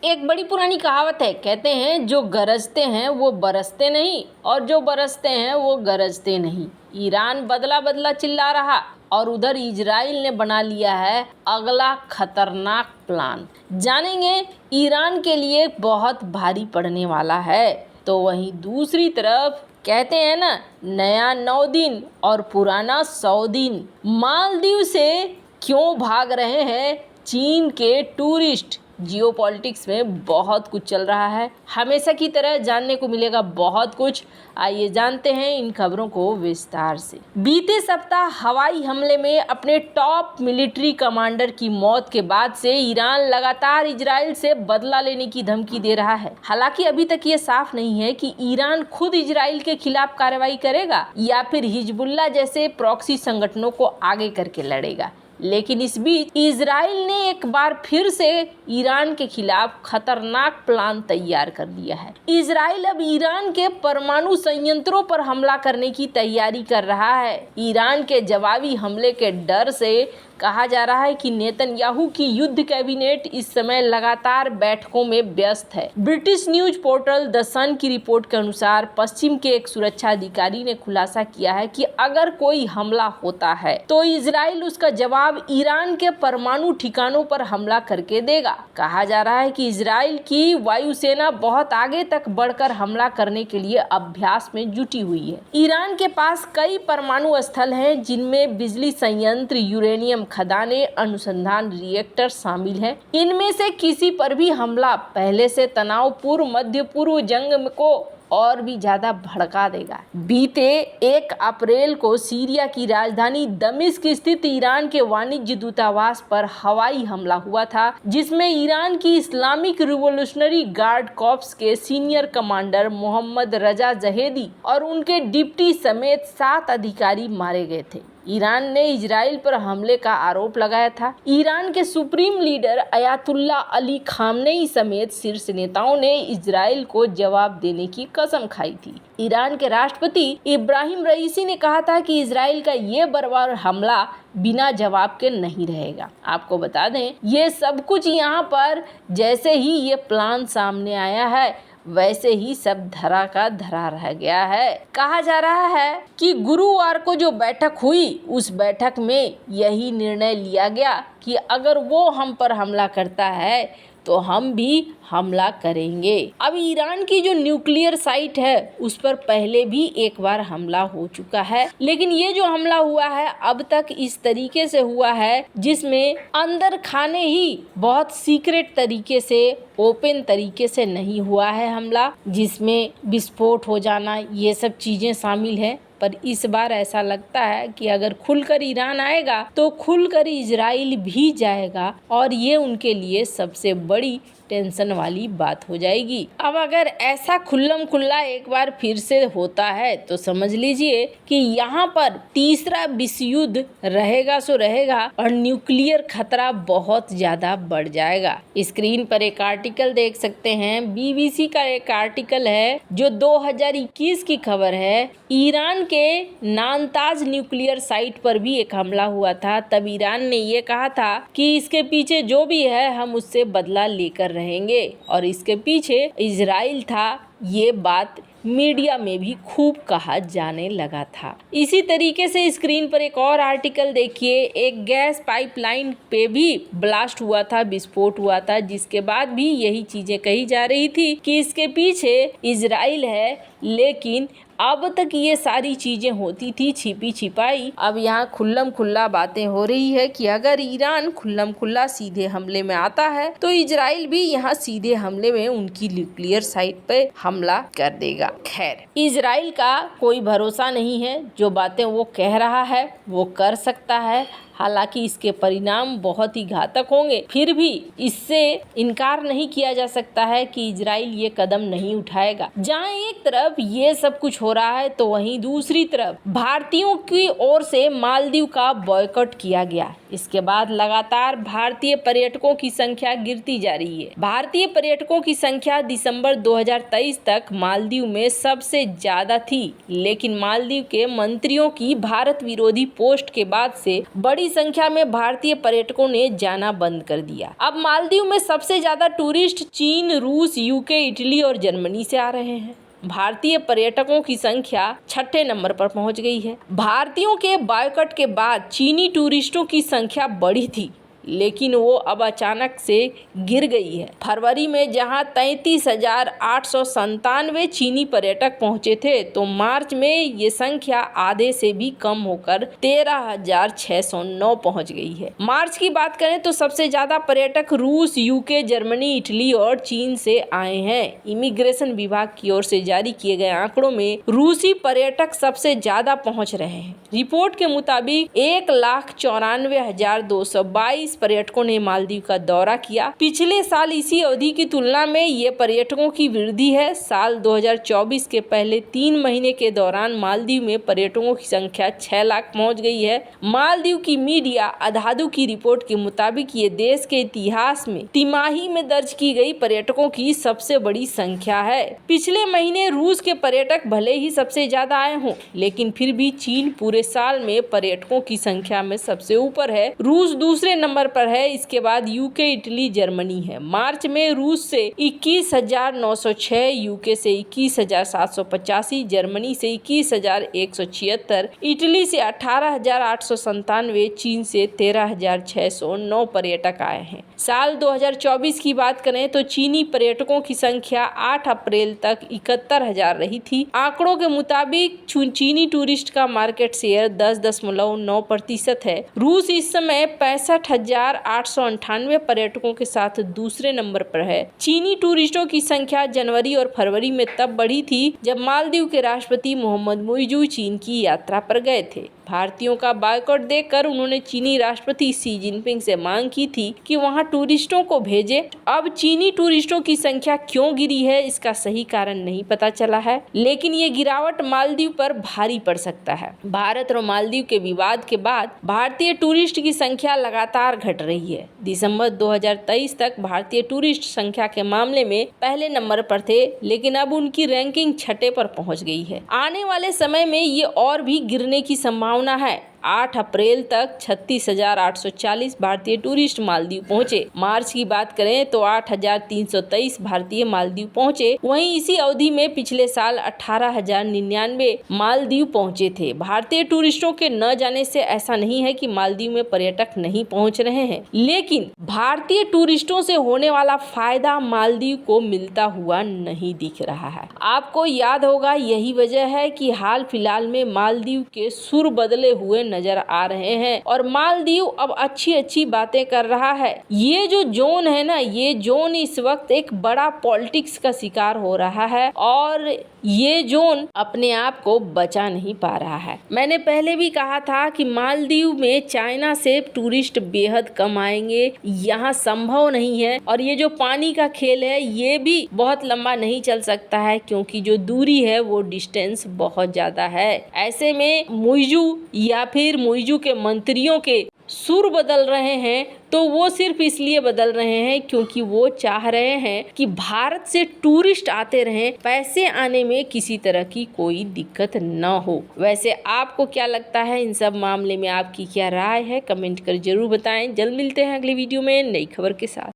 एक बड़ी पुरानी कहावत है, कहते हैं जो गरजते हैं वो बरसते नहीं और जो बरसते हैं वो गरजते नहीं। ईरान बदला बदला चिल्ला रहा और उधर इजराइल ने बना लिया है अगला खतरनाक प्लान। जानेंगे ईरान के लिए बहुत भारी पड़ने वाला है। तो वहीं दूसरी तरफ कहते हैं ना, नया 9 दिन और पुराना 100 दिन। मालदीव से क्यों भाग रहे हैं चीन के टूरिस्ट? जियोपॉलिटिक्स में बहुत कुछ चल रहा है, हमेशा की तरह जानने को मिलेगा बहुत कुछ। आइए जानते हैं इन खबरों को विस्तार से। बीते सप्ताह हवाई हमले में अपने टॉप मिलिट्री कमांडर की मौत के बाद से ईरान लगातार इजराइल से बदला लेने की धमकी दे रहा है। हालांकि अभी तक ये साफ नहीं है कि ईरान खुद इजराइल के खिलाफ कार्रवाई करेगा या फिर हिजबुल्लाह जैसे प्रॉक्सी संगठनों को आगे करके लड़ेगा। लेकिन इस बीच इजराइल ने एक बार फिर से ईरान के खिलाफ खतरनाक प्लान तैयार कर लिया है। इजराइल अब ईरान के परमाणु संयंत्रों पर हमला करने की तैयारी कर रहा है। ईरान के जवाबी हमले के डर से कहा जा रहा है कि नेतन्याहू की युद्ध कैबिनेट इस समय लगातार बैठकों में व्यस्त है। ब्रिटिश न्यूज पोर्टल द सन की रिपोर्ट के अनुसार पश्चिम के एक सुरक्षा अधिकारी ने खुलासा किया है कि अगर कोई हमला होता है तो इजराइल उसका जवाब ईरान के परमाणु ठिकानों पर हमला करके देगा। कहा जा रहा है कि इजराइल की वायुसेना बहुत आगे तक बढ़कर हमला करने के लिए अभ्यास में जुटी हुई है। ईरान के पास कई परमाणु स्थल हैं जिनमें बिजली संयंत्र, यूरेनियम खदानें, अनुसंधान रिएक्टर शामिल हैं। इनमें से किसी पर भी हमला पहले से तनावपूर्ण मध्य पूर्व जंग को और भी ज्यादा भड़का देगा। बीते 1 अप्रैल को सीरिया की राजधानी दमिश्क स्थित ईरान के वाणिज्य दूतावास पर हवाई हमला हुआ था, जिसमें ईरान की इस्लामिक रिवोल्यूशनरी गार्ड कॉर्प्स के सीनियर कमांडर मोहम्मद रजा जहेदी और उनके डिप्टी समेत 7 अधिकारी मारे गए थे। ईरान ने इजराइल पर हमले का आरोप लगाया था। ईरान के supreme leader Ayatollah Ali Khamenei समेत शीर्ष नेताओं ने इजराइल को जवाब देने की कसम खाई थी। ईरान के राष्ट्रपति इब्राहिम रईसी ने कहा था कि इजराइल का ये बर्बर हमला बिना जवाब के नहीं रहेगा। आपको बता दें, ये सब कुछ यहाँ पर जैसे ही ये प्लान सामने आया है वैसे ही सब धरा का धरा रह गया है। कहा जा रहा है कि गुरुवार को जो बैठक हुई उस बैठक में यही निर्णय लिया गया कि अगर वो हम पर हमला करता है तो हम भी हमला करेंगे। अब ईरान की जो न्यूक्लियर साइट है उस पर पहले भी एक बार हमला हो चुका है, लेकिन ये जो हमला हुआ है अब तक इस तरीके से हुआ है जिसमें अंदर खाने ही बहुत सीक्रेट तरीके से, ओपन तरीके से नहीं हुआ है हमला, जिसमें विस्फोट हो जाना ये सब चीजें शामिल है। पर इस बार ऐसा लगता है कि अगर खुलकर ईरान आएगा तो खुलकर इजराइल भी जाएगा और ये उनके लिए सबसे बड़ी टेंशन वाली बात हो जाएगी। अब अगर ऐसा खुल्लम खुल्ला एक बार फिर से होता है तो समझ लीजिए कि यहाँ पर तीसरा विश्व युद्ध रहेगा सो रहेगा और न्यूक्लियर खतरा बहुत ज्यादा बढ़ जाएगा। स्क्रीन पर एक आर्टिकल देख सकते हैं, बीबीसी का एक आर्टिकल है जो 2021 की खबर है। ईरान के नानताज न्यूक्लियर साइट पर भी एक हमला हुआ था। तब ईरान ने ये कहा था कि इसके पीछे जो भी है हम उससे बदला लेकर रहेंगे और इसके पीछे इजराइल था। ये बात मीडिया में भी खूब कहा जाने लगा था। इसी तरीके से स्क्रीन पर एक और आर्टिकल देखिए, एक गैस पाइपलाइन पे भी ब्लास्ट हुआ था, विस्फोट हुआ था, जिसके बाद भी यही चीजें कही जा रही थी कि इसके पीछे इजराइल है। लेकिन अब तक ये सारी चीजें होती थी छिपी छिपाई। अब यहाँ खुल्लम खुल्ला बातें हो रही है कि अगर ईरान खुल्लम खुल्ला सीधे हमले में आता है तो इजराइल भी यहाँ सीधे हमले में उनकी न्यूक्लियर साइट पे हमला कर देगा। खैर, इजराइल का कोई भरोसा नहीं है, जो बातें वो कह रहा है वो कर सकता है। हालांकि इसके परिणाम बहुत ही घातक होंगे, फिर भी इससे इनकार नहीं किया जा सकता है कि इजराइल ये कदम नहीं उठाएगा। जहां एक तरफ ये सब कुछ हो रहा है तो वहीं दूसरी तरफ भारतीयों की ओर से मालदीव का बॉयकॉट किया गया। इसके बाद लगातार भारतीय पर्यटकों की संख्या गिरती जा रही है। भारतीय पर्यटकों की संख्या दिसंबर 2023 तक मालदीव में सबसे ज्यादा थी, लेकिन मालदीव के मंत्रियों की भारत विरोधी पोस्ट के बाद से बड़ी संख्या में भारतीय पर्यटकों ने जाना बंद कर दिया। अब मालदीव में सबसे ज्यादा टूरिस्ट चीन, रूस, यूके, इटली और जर्मनी से आ रहे हैं। भारतीय पर्यटकों की संख्या छठे नंबर पर पहुंच गई है। भारतीयों के बॉयकॉट के बाद चीनी टूरिस्टों की संख्या बढ़ी थी, लेकिन वो अब अचानक से गिर गई है। फरवरी में जहां 33,897 चीनी पर्यटक पहुंचे थे, तो मार्च में ये संख्या आधे से भी कम होकर 13,609 पहुंच गई है। मार्च की बात करें तो सबसे ज्यादा पर्यटक रूस, यूके, जर्मनी, इटली और चीन से आए हैं। इमिग्रेशन विभाग की ओर से जारी किए गए आंकड़ों में रूसी पर्यटक सबसे ज्यादा पहुंच रहे हैं। रिपोर्ट के मुताबिक 1,94,222 पर्यटकों ने मालदीव का दौरा किया। पिछले साल इसी अवधि की तुलना में ये पर्यटकों की वृद्धि है। साल 2024 के पहले 3 महीने के दौरान मालदीव में पर्यटकों की संख्या 6 लाख पहुंच गई है। मालदीव की मीडिया अधादू की रिपोर्ट के मुताबिक ये देश के इतिहास में तिमाही में दर्ज की गई पर्यटकों की सबसे बड़ी संख्या है। पिछले महीने रूस के पर्यटक भले ही सबसे ज्यादा आए हों, लेकिन फिर भी चीन पूरे साल में पर्यटकों की संख्या में सबसे ऊपर है। रूस दूसरे नंबर पर है, इसके बाद यूके, इटली, जर्मनी है। मार्च में रूस से 21,906, यूके से 21,785, जर्मनी से 21,176, इटली से 18,897, चीन से 13,609 पर्यटक आए हैं। साल 2024 की बात करें तो चीनी पर्यटकों की संख्या 8 अप्रैल तक 71,000 रही थी। आंकड़ों के मुताबिक चीनी टूरिस्ट का मार्केट शेयर 10.9% है। रूस इस समय 65,898 पर्यटकों के साथ दूसरे नंबर पर है। चीनी टूरिस्टों की संख्या जनवरी और फरवरी में तब बढ़ी थी जब मालदीव के राष्ट्रपति मोहम्मद मुइज़ू चीन की यात्रा पर गए थे। भारतीयों का बायकॉट देखकर उन्होंने चीनी राष्ट्रपति शी जिनपिंग से मांग की थी कि वहां टूरिस्टों को भेजें। अब चीनी टूरिस्टों की संख्या क्यों गिरी है, इसका सही कारण नहीं पता चला है, लेकिन ये गिरावट मालदीव पर भारी पड़ सकता है। भारत और मालदीव के विवाद के बाद भारतीय टूरिस्ट की संख्या लगातार घट रही है। दिसंबर 2023 तक भारतीय टूरिस्ट संख्या के मामले में पहले नंबर पर थे, लेकिन अब उनकी रैंकिंग छठे पर पहुंच गई है। आने वाले समय में ये और भी गिरने की संभावना है। 8 अप्रैल तक 36,840 भारतीय टूरिस्ट मालदीव पहुंचे। मार्च की बात करें तो 8,323 भारतीय मालदीव पहुंचे। वहीं इसी अवधि में पिछले साल 18,099 मालदीव पहुंचे थे। भारतीय टूरिस्टों के न जाने से ऐसा नहीं है कि मालदीव में पर्यटक नहीं पहुंच रहे हैं, लेकिन भारतीय टूरिस्टों से होने वाला फायदा मालदीव को मिलता हुआ नहीं दिख रहा है। आपको याद होगा, यही वजह है कि हाल फिलहाल में मालदीव के सुर बदले हुए नजर आ रहे हैं और मालदीव अब अच्छी बातें कर रहा है। ये जो जोन है ना, ये जोन इस वक्त एक बड़ा पॉलिटिक्स का शिकार हो रहा है और ये जोन अपने आप को बचा नहीं पा रहा है। मैंने पहले भी कहा था कि मालदीव में चाइना से टूरिस्ट बेहद कम आएंगे, यहाँ संभव नहीं है। और ये जो पानी का खेल है ये भी बहुत लंबा नहीं चल सकता है, क्योंकि जो दूरी है वो डिस्टेंस बहुत ज्यादा है। ऐसे में मुइज़ू या फिर मुइज़ू के मंत्रियों के सुर बदल रहे हैं, तो वो सिर्फ इसलिए बदल रहे हैं क्योंकि वो चाह रहे हैं कि भारत से टूरिस्ट आते रहें, पैसे आने में किसी तरह की कोई दिक्कत न हो। वैसे आपको क्या लगता है इन सब मामले में, आपकी क्या राय है, कमेंट कर जरूर बताएं। जल्द मिलते हैं अगली वीडियो में नई खबर के साथ।